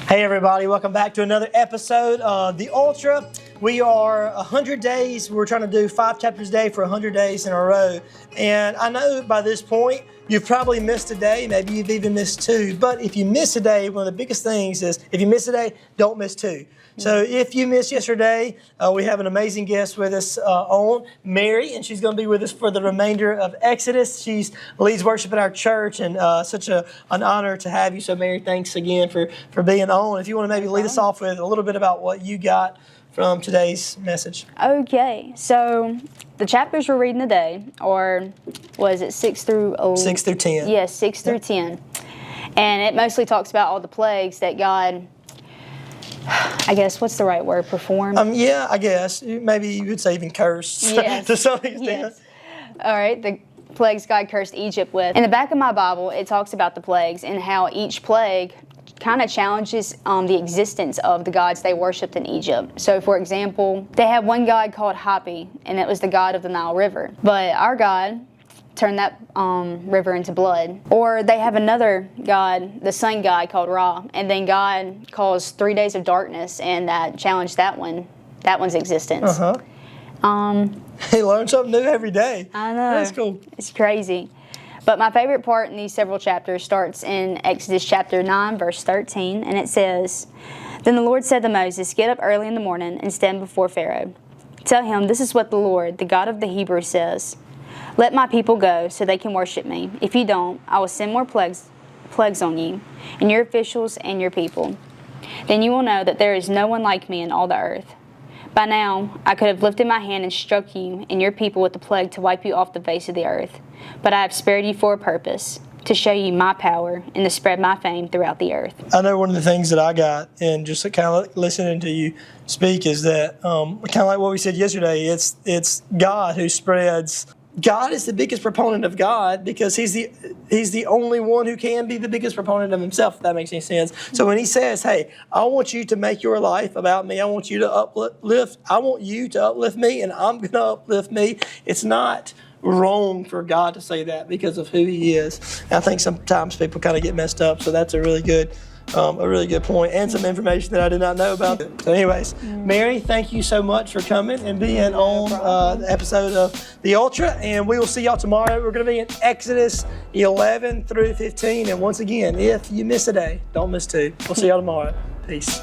Hey everybody, welcome back to another episode of The Ultra. We are 100 days, we're trying to do 5 chapters a day for 100 days in a row. And I know by this point, you've probably missed a day, maybe you've even missed 2. But if you miss a day, one of the biggest things is, if you miss a day, don't miss 2. So if you missed yesterday, we have an amazing guest with us on, Mary, and she's going to be with us for the remainder of Exodus. She leads worship at our church, and such an honor to have you. So Mary, thanks again for being on. If you want to maybe lead us off with a little bit about what you got from today's message. Okay, so the chapters we're reading today, or was it 6 through 6 through 10. Yes, 6 through 10. And it mostly talks about all the plagues that God, I guess, what's the right word, performed? Yeah, I guess. Maybe you would say even cursed to some extent. Yes. All right, the plagues God cursed Egypt with. In the back of my Bible, it talks about the plagues and how each plague kind of challenges the existence of the gods they worshipped in Egypt. So, for example, they had one god called Hapi, and it was the god of the Nile River. But our God turned that river into blood. Or they have another god, the sun god, called Ra, and then God caused 3 days of darkness, and that challenged that one's existence. He learns something new every day. I know. That's cool. It's crazy. But my favorite part in these several chapters starts in Exodus chapter 9, verse 13, and it says, "Then the Lord said to Moses, 'Get up early in the morning and stand before Pharaoh. Tell him, this is what the Lord, the God of the Hebrews, says. Let my people go so they can worship me. If you don't, I will send more plagues on you, and your officials and your people. Then you will know that there is no one like me in all the earth. By now, I could have lifted my hand and struck you and your people with the plague to wipe you off the face of the earth. But I have spared you for a purpose, to show you my power and to spread my fame throughout the earth.'" I know one of the things that I got, and just kind of listening to you speak, is that kind of like what we said yesterday. It's God who spreads. God is the biggest proponent of God because he's the only one who can be the biggest proponent of himself, if that makes any sense. So when he says, hey, I want you to make your life about me, I want you to uplift me, and I'm going to uplift me, it's not wrong for God to say that because of who he is. And I think sometimes people kind of get messed up, so that's a really good point, and some information that I did not know about. So anyways, Mary, thank you so much for coming and being on the episode of The Ultra, and we will see y'all tomorrow. We're going to be in Exodus 11 through 15, and once again, if you miss a day, don't miss 2. We'll see y'all tomorrow. Peace.